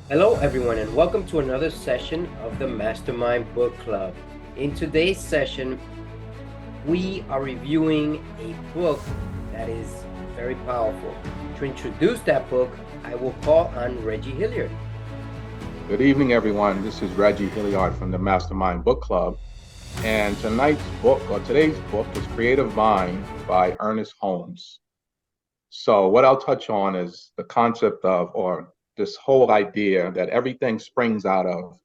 Hello, everyone, and welcome to another session of the Mastermind Book Club. In today's session, we are reviewing a book that is very powerful. To introduce that book, I will call on Reggie Hilliard. Good evening, everyone. This is Reggie Hilliard from the Mastermind Book Club. And today's book is Creative Mind by Ernest Holmes. So, what I'll touch on is the concept of, or this whole idea that everything springs out of,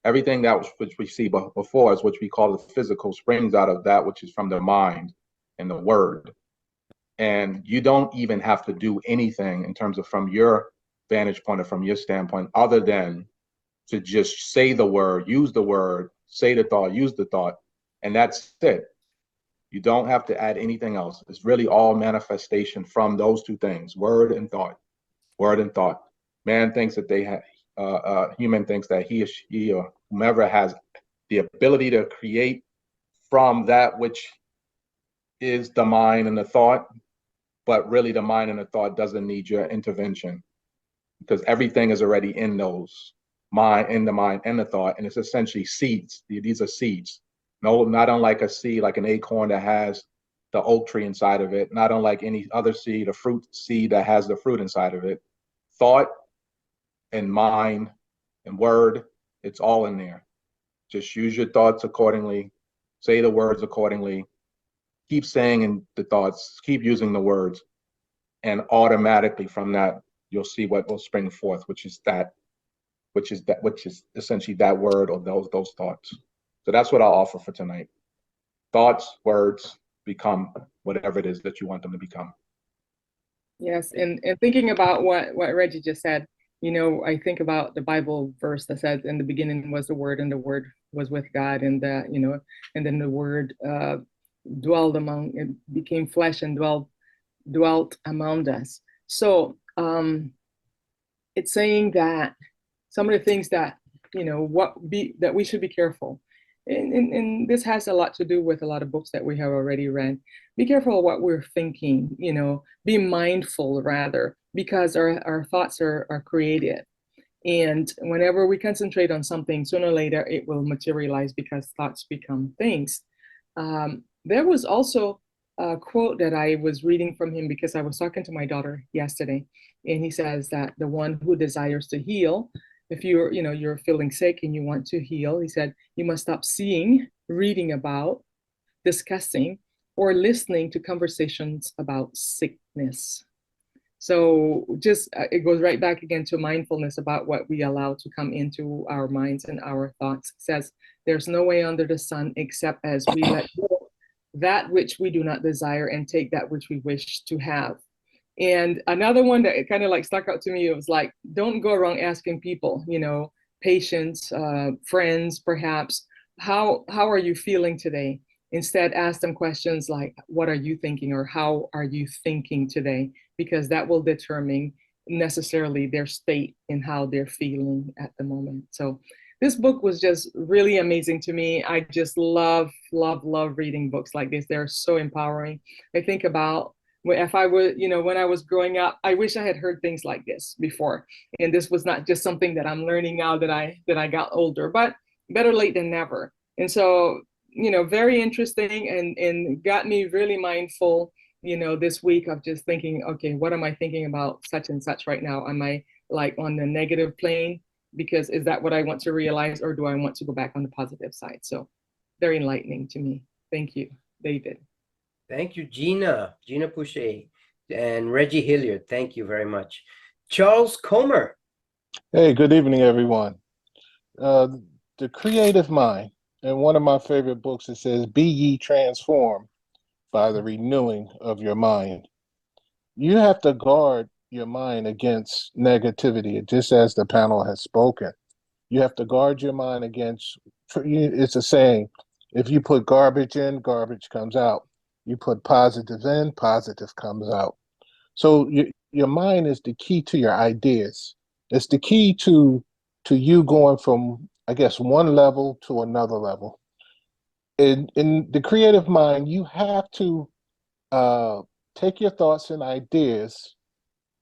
everything which we see before us, which we call the physical, springs out of that which is from the mind and the word. And you don't even have to do anything in terms of from your vantage point or from your standpoint, other than to just say the word, use the word, say the thought, use the thought, and that's it. You don't have to add anything else. It's really all manifestation from those two things, word and thought. Word and thought. Man thinks that they have, human thinks that he or she or whomever has the ability to create from that which is the mind and the thought, but really the mind and the thought doesn't need your intervention because everything is already in those in the mind and the thought, and it's essentially seeds. These are seeds. No, not unlike a seed, like an acorn that has the oak tree inside of it, not unlike any other seed, a fruit seed that has the fruit inside of it. Thought and mind and word, it's all in there. Just use your thoughts accordingly, say the words accordingly, keep saying the thoughts, keep using the words, and automatically from that, you'll see what will spring forth, which is essentially that word or those thoughts. So that's what I'll offer for tonight. Thoughts, words become whatever it is that you want them to become. Yes, and thinking about what Reggie just said, I think about the Bible verse that says, "In the beginning was the Word, and the Word was with God, and and then the Word dwelled among, it became flesh and dwelt among us." So it's saying that some of the things that that we should be careful. And this has a lot to do with a lot of books that we have already read. Be careful of what we're thinking, be mindful rather, because our thoughts are creative. And whenever we concentrate on something, sooner or later it will materialize because thoughts become things. There was also a quote that I was reading from him because I was talking to my daughter yesterday, and he says that the one who desires to heal, if you're feeling sick and you want to heal, he said you must stop seeing, reading about, discussing, or listening to conversations about sickness. So just it goes right back again to mindfulness about what we allow to come into our minds and our thoughts. It says there's no way under the sun except as we let go that which we do not desire and take that which we wish to have. And another one that kind of like stuck out to me, it was like, don't go around asking people, patients, friends, perhaps, how are you feeling today? Instead, ask them questions like, what are you thinking, or how are you thinking today? Because that will determine necessarily their state and how they're feeling at the moment. So this book was just really amazing to me. I just love, love, love reading books like this. They're so empowering. I think about if I were, when I was growing up, I wish I had heard things like this before. And this was not just something that I'm learning now that I got older, but better late than never. And so, very interesting and got me really mindful, this week of just thinking, okay, what am I thinking about such and such right now? Am I like on the negative plane? Because is that what I want to realize, or do I want to go back on the positive side? So very enlightening to me. Thank you, David. Thank you, Gina Pouchet, and Reggie Hilliard. Thank you very much. Charles Comer. Hey, good evening, everyone. Uh, the Creative Mind, and one of my favorite books, it says, "Be ye transformed by the renewing of your mind." You have to guard your mind against negativity, just as the panel has spoken. You have to guard your mind against, it's a saying, if you put garbage in, garbage comes out. You put positive in, positive comes out. So your mind is the key to your ideas. It's the key to you going from, I guess, one level to another level. In the creative mind, you have to uh, take your thoughts and ideas,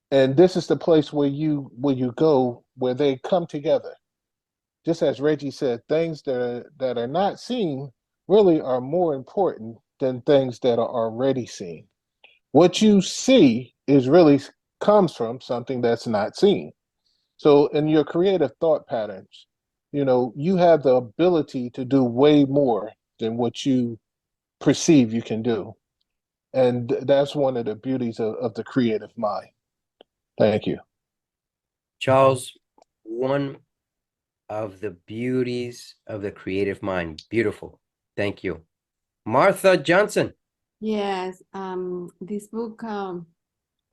and this is the place where you go where they come together. Just as Reggie said, things that are not seen really are more important than things that are already seen. What you see is really comes from something that's not seen. So in your creative thought patterns, you have the ability to do way more than what you perceive you can do. And that's one of the beauties of the creative mind. Thank you. Charles, one of the beauties of the creative mind. Beautiful. Thank you. Martha Johnson. Yes, this book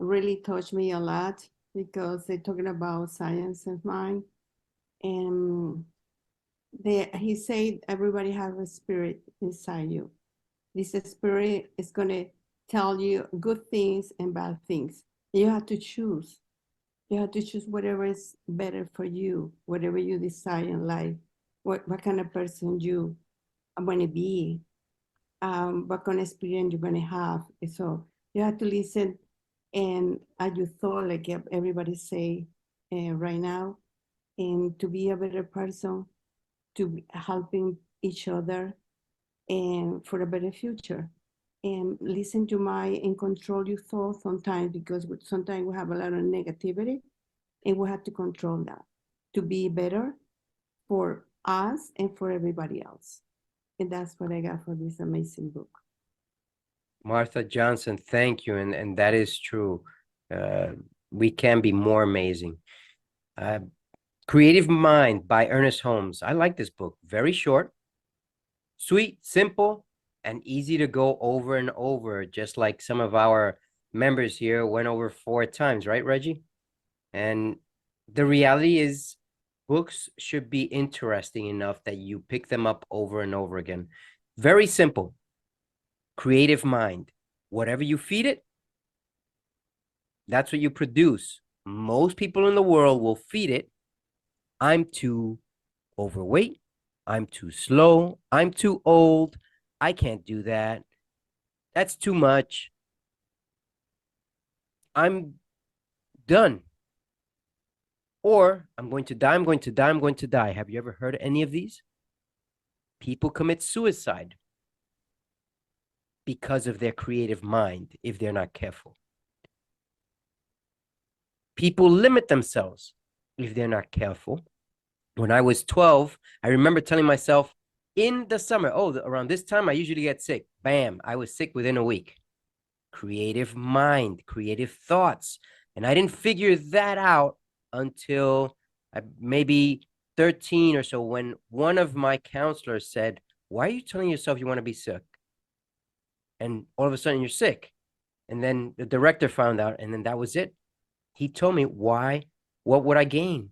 really touched me a lot because they're talking about science of mind. And he said everybody has a spirit inside you. This spirit is going to tell you good things and bad things. You have to choose. You have to choose whatever is better for you, whatever you decide in life, what kind of person you want to be, what kind of experience you're going to have. So you have to listen and as you thought, like everybody say right now, and to be a better person, to be helping each other and for a better future. And listen to and control your thoughts sometimes, because sometimes we have a lot of negativity and we have to control that to be better for us and for everybody else. And that's what I got for this amazing book. Martha Johnson, thank you. And that is true. We can be more amazing. Creative Mind by Ernest Holmes. I like this book. Very short, sweet, simple, and easy to go over and over, just like some of our members here went over 4 times, right, Reggie? And the reality is books should be interesting enough that you pick them up over and over again. Very simple. Creative mind. Whatever you feed it, that's what you produce. Most people in the world will feed it, I'm too overweight, I'm too slow, I'm too old, I can't do that, that's too much, I'm done, or I'm going to die, I'm going to die, I'm going to die. Have you ever heard of any of these? People commit suicide because of their creative mind if they're not careful. People limit themselves if they're not careful. When I was 12, I remember telling myself in the summer, around this time, I usually get sick. Bam, I was sick within a week. Creative mind, creative thoughts. And I didn't figure that out until maybe 13 or so, when one of my counselors said, why are you telling yourself you want to be sick? And all of a sudden you're sick. And then the director found out, and then that was it. He told me, why? What would I gain?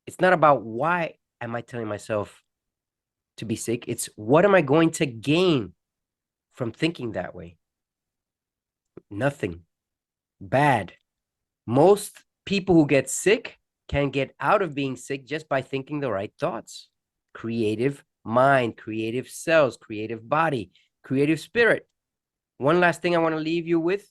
It's not about why am I telling myself to be sick. It's what am I going to gain from thinking that way? Nothing. Bad. Most people who get sick can get out of being sick just by thinking the right thoughts. Creative mind, creative cells, creative body, creative spirit. One last thing I want to leave you with,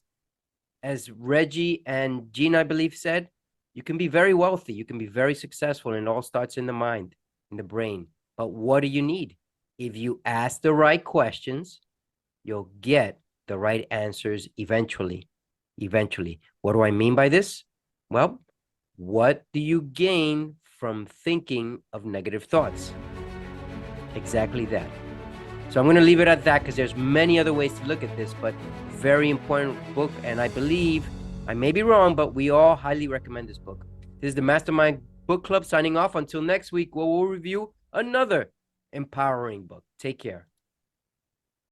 as Reggie and Jean, I believe, said, you can be very wealthy, you can be very successful, and it all starts in the mind, in the brain. But what do you need? If you ask the right questions, you'll get the right answers eventually. Eventually. What do I mean by this? Well, what do you gain from thinking of negative thoughts? Exactly that. So I'm going to leave it at that, because there's many other ways to look at this, but very important book. And I believe, I may be wrong, but we all highly recommend this book. This is the Mastermind Book Club signing off until next week, where we'll review another empowering book. Take care.